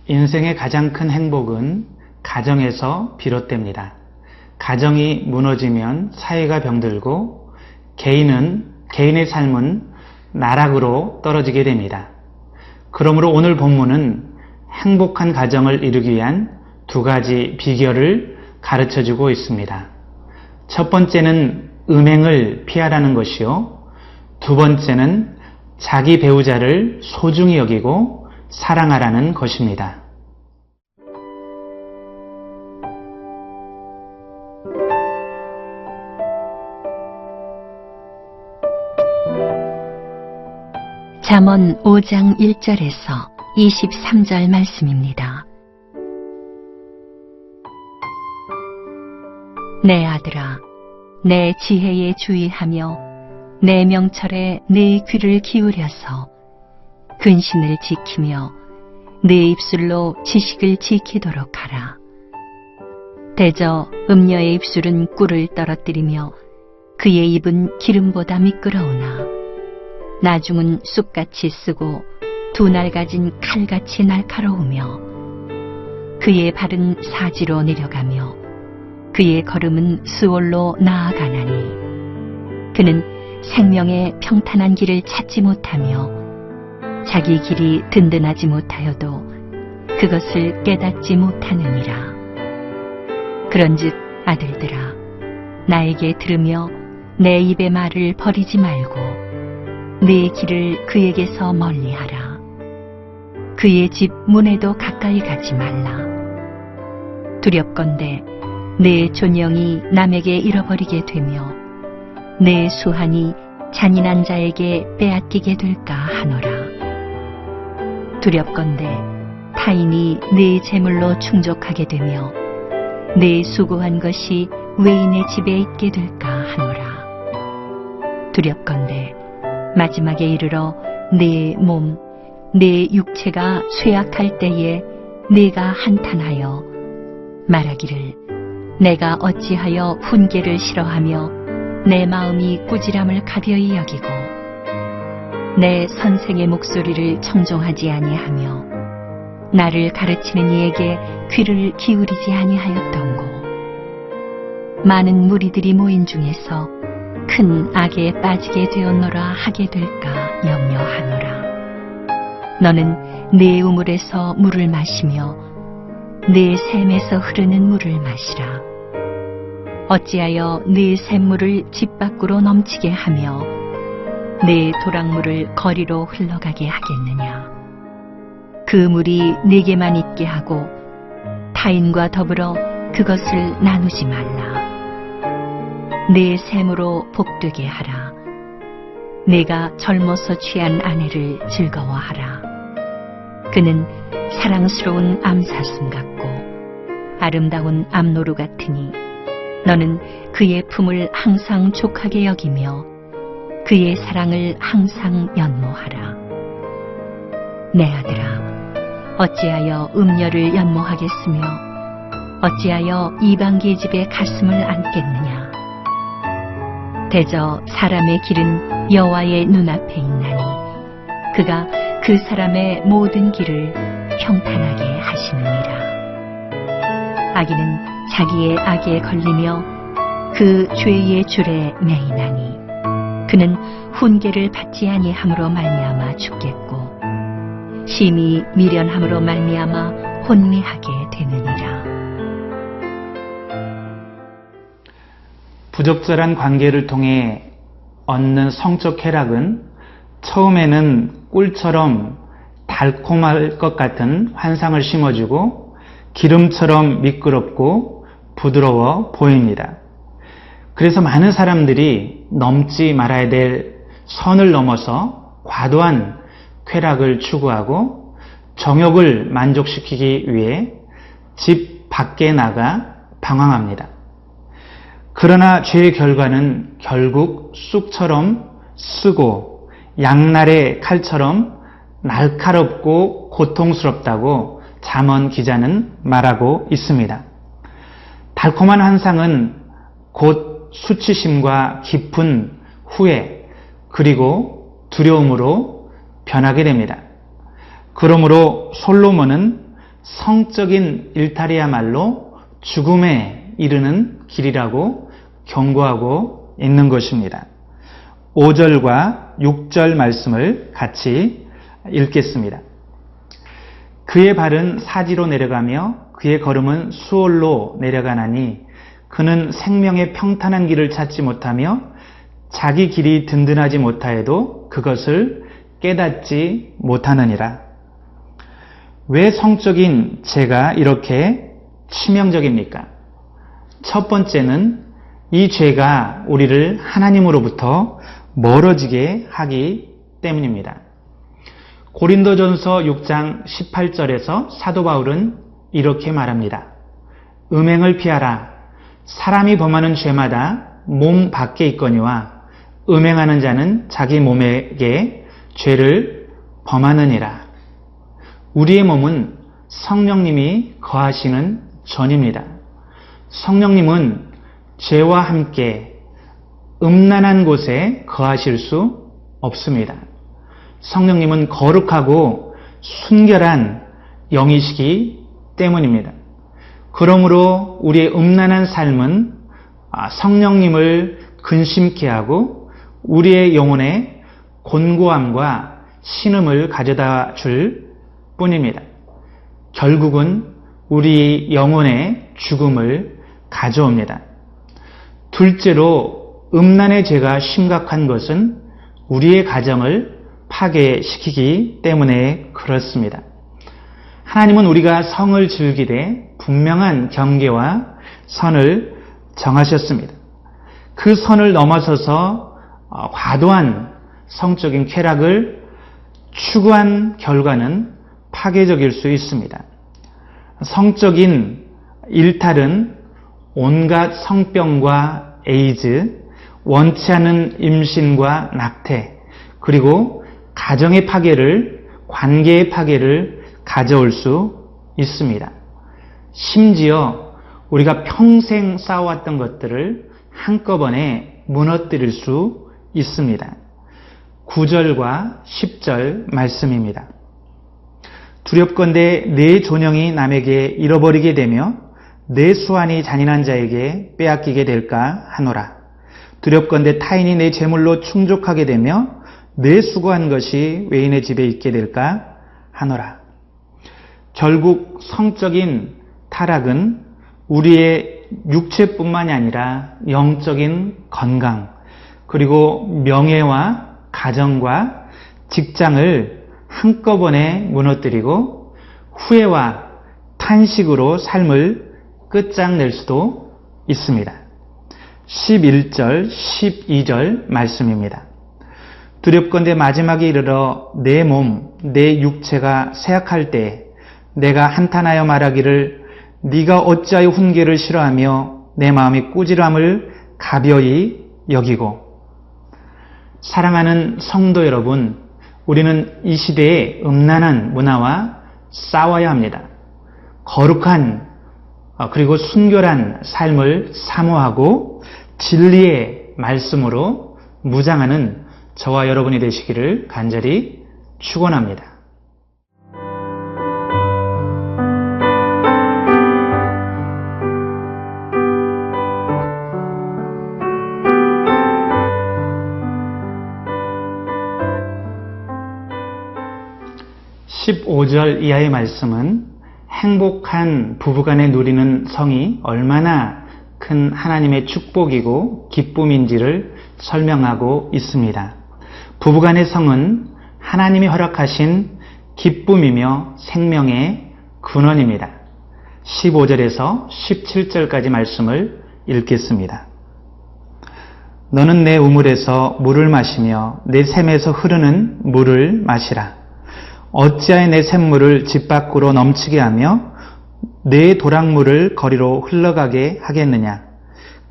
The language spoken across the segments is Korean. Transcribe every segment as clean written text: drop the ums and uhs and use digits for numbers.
인생의 가장 큰 행복은 가정에서 비롯됩니다. 가정이 무너지면 사회가 병들고 개인의 삶은 나락으로 떨어지게 됩니다. 그러므로 오늘 본문은 행복한 가정을 이루기 위한 두 가지 비결을 가르쳐주고 있습니다. 첫 번째는 음행을 피하라는 것이요. 두 번째는 자기 배우자를 소중히 여기고 사랑하라는 것입니다. 잠언 5장 1절에서 23절 말씀입니다. 내 아들아, 내 지혜에 주의하며 내 명철에 내 귀를 기울여서 근신을 지키며 내 입술로 지식을 지키도록 하라. 대저 음녀의 입술은 꿀을 떨어뜨리며 그의 입은 기름보다 미끄러우나 나중은 쑥같이 쓰고 두 날 가진 칼같이 날카로우며 그의 발은 사지로 내려가며 그의 걸음은 수월로 나아가나니 그는 생명의 평탄한 길을 찾지 못하며 자기 길이 든든하지 못하여도 그것을 깨닫지 못하느니라. 그런즉 아들들아, 나에게 들으며 내 입의 말을 버리지 말고 네 길을 그에게서 멀리하라. 그의 집 문에도 가까이 가지 말라. 두렵건대 내 존영이 남에게 잃어버리게 되며 내 수한이 잔인한 자에게 빼앗기게 될까 하노라. 두렵건대 타인이 내 재물로 충족하게 되며 내 수고한 것이 외인의 집에 있게 될까 하노라. 두렵건대 마지막에 이르러 내 몸, 내 육체가 쇠약할 때에 네가 한탄하여 말하기를 내가 어찌하여 훈계를 싫어하며 내 마음이 꾸지람을 가벼이 여기고 내 선생의 목소리를 청종하지 아니하며 나를 가르치는 이에게 귀를 기울이지 아니하였던고. 많은 무리들이 모인 중에서 큰 악에 빠지게 되었노라 하게 될까 염려하노라. 너는 네 우물에서 물을 마시며 네 샘에서 흐르는 물을 마시라. 어찌하여 네 샘물을 집 밖으로 넘치게 하며 네 도랑물을 거리로 흘러가게 하겠느냐. 그 물이 네게만 있게 하고 타인과 더불어 그것을 나누지 말라. 내 샘으로 복되게 하라. 내가 젊어서 취한 아내를 즐거워하라. 그는 사랑스러운 암사슴 같고 아름다운 암노루 같으니 너는 그의 품을 항상 족하게 여기며 그의 사랑을 항상 연모하라. 내 아들아, 어찌하여 음녀를 연모하겠으며 어찌하여 이방 계집의 가슴을 안겠느냐. 대저 사람의 길은 여호와의 눈앞에 있나니 그가 그 사람의 모든 길을 평탄하게 하시느니라. 악인은 자기의 악에 걸리며 그 죄의 줄에 매이나니 그는 훈계를 받지 아니함으로 말미암아 죽겠고 심히 미련함으로 말미암아 혼미하게 되느니라. 부적절한 관계를 통해 얻는 성적 쾌락은 처음에는 꿀처럼 달콤할 것 같은 환상을 심어주고 기름처럼 미끄럽고 부드러워 보입니다. 그래서 많은 사람들이 넘지 말아야 될 선을 넘어서 과도한 쾌락을 추구하고 정욕을 만족시키기 위해 집 밖에 나가 방황합니다. 그러나 죄의 결과는 결국 쑥처럼 쓰고 양날의 칼처럼 날카롭고 고통스럽다고 잠언 기자는 말하고 있습니다. 달콤한 환상은 곧 수치심과 깊은 후회 그리고 두려움으로 변하게 됩니다. 그러므로 솔로몬은 성적인 일탈이야말로 죽음에 이르는 길이라고 경고하고 있는 것입니다. 5절과 6절 말씀을 같이 읽겠습니다. 그의 발은 사지로 내려가며 그의 걸음은 수월로 내려가나니 그는 생명의 평탄한 길을 찾지 못하며 자기 길이 든든하지 못하여도 그것을 깨닫지 못하느니라. 왜 성적인 죄가 이렇게 치명적입니까? 첫 번째는 이 죄가 우리를 하나님으로부터 멀어지게 하기 때문입니다. 고린도전서 6장 18절에서 사도 바울은 이렇게 말합니다. 음행을 피하라. 사람이 범하는 죄마다 몸 밖에 있거니와 음행하는 자는 자기 몸에게 죄를 범하느니라. 우리의 몸은 성령님이 거하시는 전입니다. 성령님은 죄와 함께 음란한 곳에 거하실 수 없습니다. 성령님은 거룩하고 순결한 영이시기 때문입니다. 그러므로 우리의 음란한 삶은 성령님을 근심케 하고 우리의 영혼에 곤고함과 신음을 가져다 줄 뿐입니다. 결국은 우리 영혼의 죽음을 가져옵니다. 둘째로 음란의 죄가 심각한 것은 우리의 가정을 파괴시키기 때문에 그렇습니다. 하나님은 우리가 성을 즐기되 분명한 경계와 선을 정하셨습니다. 그 선을 넘어서서 과도한 성적인 쾌락을 추구한 결과는 파괴적일 수 있습니다. 성적인 일탈은 온갖 성병과 에이즈, 원치 않은 임신과 낙태, 그리고 가정의 파괴를, 관계의 파괴를 가져올 수 있습니다. 심지어 우리가 평생 쌓아왔던 것들을 한꺼번에 무너뜨릴 수 있습니다. 9절과 10절 말씀입니다. 두렵건대 내 존영이 남에게 잃어버리게 되며 내 수완이 잔인한 자에게 빼앗기게 될까 하노라. 두렵건대 타인이 내 재물로 충족하게 되며 내 수고한 것이 외인의 집에 있게 될까 하노라. 결국 성적인 타락은 우리의 육체뿐만이 아니라 영적인 건강, 그리고 명예와 가정과 직장을 한꺼번에 무너뜨리고 후회와 탄식으로 삶을 끝장낼 수도 있습니다. 11절, 12절 말씀입니다. 두렵건대 마지막에 이르러 내 몸, 내 육체가 쇠약할 때 내가 한탄하여 말하기를 네가 어찌하여 훈계를 싫어하며 내 마음이 꾸지람을 가벼이 여기고. 사랑하는 성도 여러분, 우리는 이 시대의 음란한 문화와 싸워야 합니다. 거룩한 그리고 순결한 삶을 사모하고 진리의 말씀으로 무장하는 저와 여러분이 되시기를 간절히 축원합니다. (15절) 이하의 말씀은 행복한 부부간에 누리는 성이 얼마나 큰 하나님의 축복이고 기쁨인지를 설명하고 있습니다. 부부간의 성은 하나님이 허락하신 기쁨이며 생명의 근원입니다. 15절에서 17절까지 말씀을 읽겠습니다. 너는 내 우물에서 물을 마시며 내 샘에서 흐르는 물을 마시라. 어찌하여 내 샘물을 집 밖으로 넘치게 하며 내 도랑물을 거리로 흘러가게 하겠느냐.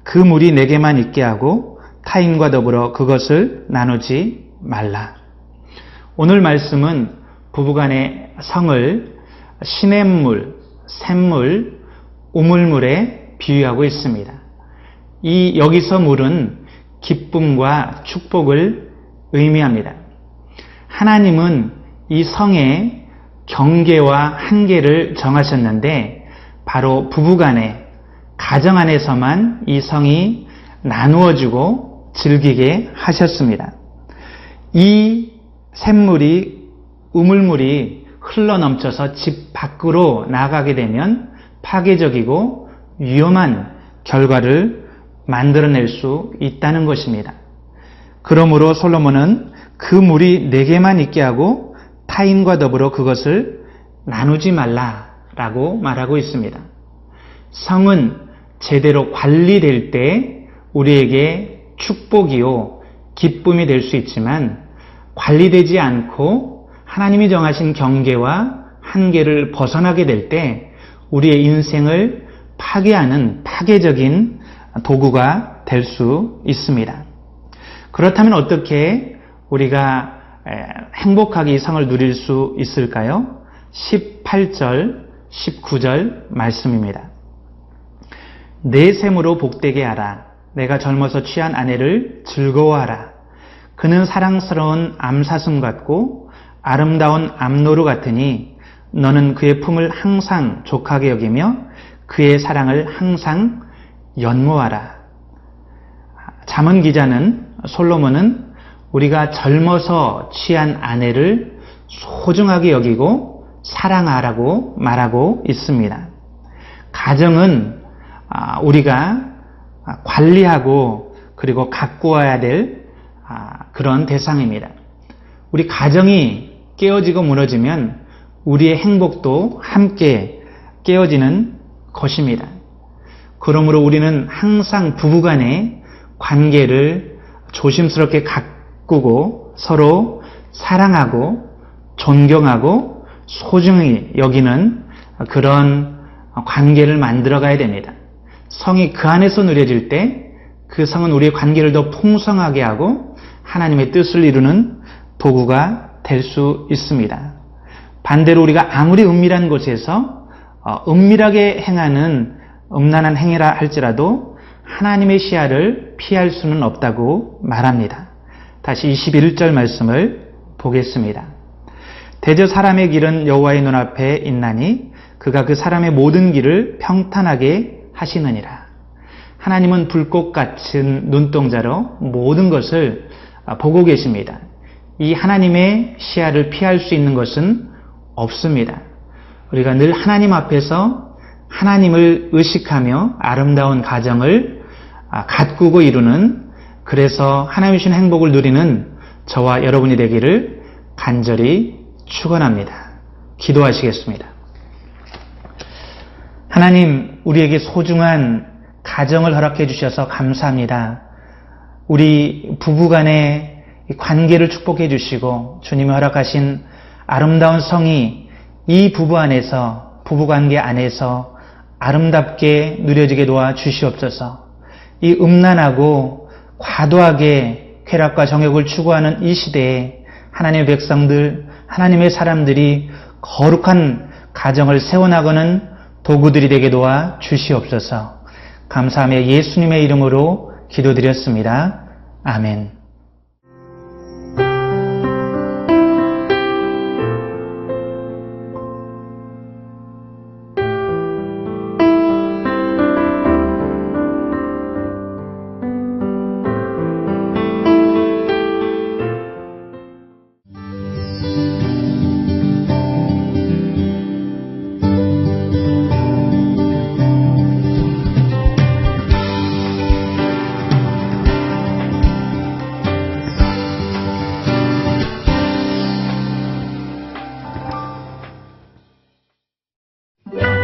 그 물이 내게만 있게 하고 타인과 더불어 그것을 나누지 말라. 오늘 말씀은 부부간의 성을 시냇물, 샘물, 우물물에 비유하고 있습니다. 여기서 물은 기쁨과 축복을 의미합니다. 하나님은 이 성의 경계와 한계를 정하셨는데 바로 부부간에, 가정 안에서만 이 성이 나누어지고 즐기게 하셨습니다. 이 샘물이, 우물물이 흘러넘쳐서 집 밖으로 나가게 되면 파괴적이고 위험한 결과를 만들어낼 수 있다는 것입니다. 그러므로 솔로몬은 그 물이 내게만 있게 하고 타인과 더불어 그것을 나누지 말라라고 말하고 있습니다. 성은 제대로 관리될 때 우리에게 축복이요, 기쁨이 될 수 있지만 관리되지 않고 하나님이 정하신 경계와 한계를 벗어나게 될 때 우리의 인생을 파괴하는 파괴적인 도구가 될 수 있습니다. 그렇다면 어떻게 우리가 행복하게 이 성을 누릴 수 있을까요? 18절, 19절 말씀입니다. 내 샘으로 복되게 하라. 내가 젊어서 취한 아내를 즐거워하라. 그는 사랑스러운 암사슴 같고 아름다운 암노루 같으니 너는 그의 품을 항상 족하게 여기며 그의 사랑을 항상 연모하라. 잠언 기자는, 솔로몬은 우리가 젊어서 취한 아내를 소중하게 여기고 사랑하라고 말하고 있습니다. 가정은 우리가 관리하고 그리고 가꾸어야 될 그런 대상입니다. 우리 가정이 깨어지고 무너지면 우리의 행복도 함께 깨어지는 것입니다. 그러므로 우리는 항상 부부간의 관계를 조심스럽게 가꾸고 서로 사랑하고 존경하고 소중히 여기는 그런 관계를 만들어 가야 됩니다. 성이 그 안에서 누려질 때 그 성은 우리의 관계를 더 풍성하게 하고 하나님의 뜻을 이루는 도구가 될 수 있습니다. 반대로 우리가 아무리 은밀한 곳에서 은밀하게 행하는 음란한 행위라 할지라도 하나님의 시야를 피할 수는 없다고 말합니다. 다시 21절 말씀을 보겠습니다. 대저 사람의 길은 여호와의 눈앞에 있나니 그가 그 사람의 모든 길을 평탄하게 하시느니라. 하나님은 불꽃 같은 눈동자로 모든 것을 보고 계십니다. 이 하나님의 시야를 피할 수 있는 것은 없습니다. 우리가 늘 하나님 앞에서 하나님을 의식하며 아름다운 가정을 가꾸고 이루는, 그래서 하나님이 주신 행복을 누리는 저와 여러분이 되기를 간절히 축원합니다. 기도하시겠습니다. 하나님, 우리에게 소중한 가정을 허락해 주셔서 감사합니다. 우리 부부간의 관계를 축복해 주시고 주님이 허락하신 아름다운 성이 이 부부 안에서, 부부관계 안에서 아름답게 누려지게 도와 주시옵소서. 이 음란하고 과도하게 쾌락과 정욕을 추구하는 이 시대에 하나님의 백성들, 하나님의 사람들이 거룩한 가정을 세워나가는 도구들이 되게 도와 주시옵소서. 감사하며 예수님의 이름으로 기도드렸습니다. 아멘.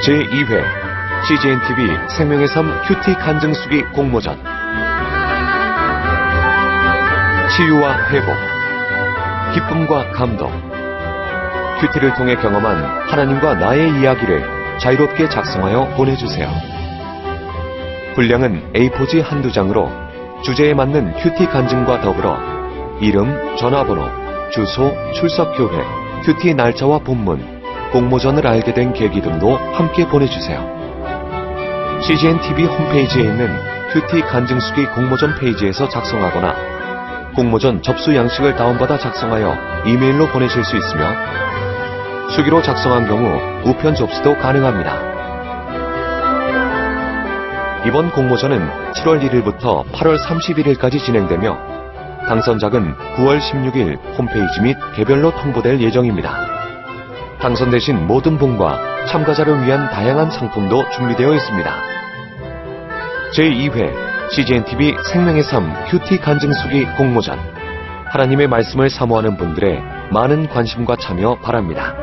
제2회 CGNTV 생명의 삶 큐티 간증수기 공모전. 치유와 회복, 기쁨과 감동, 큐티를 통해 경험한 하나님과 나의 이야기를 자유롭게 작성하여 보내주세요. 분량은 A4지 한두 장으로 주제에 맞는 큐티 간증과 더불어 이름, 전화번호, 주소, 출석교회, 큐티 날짜와 본문, 공모전을 알게 된 계기 등도 함께 보내주세요. CGN-TV 홈페이지에 있는 큐티 간증수기 공모전 페이지에서 작성하거나 공모전 접수 양식을 다운받아 작성하여 이메일로 보내실 수 있으며 수기로 작성한 경우 우편 접수도 가능합니다. 이번 공모전은 7월 1일부터 8월 31일까지 진행되며 당선작은 9월 16일 홈페이지 및 개별로 통보될 예정입니다. 당선되신 모든 분과 참가자를 위한 다양한 상품도 준비되어 있습니다. 제2회 CGN-TV 생명의 삶 큐티 간증수기 공모전. 하나님의 말씀을 사모하는 분들의 많은 관심과 참여 바랍니다.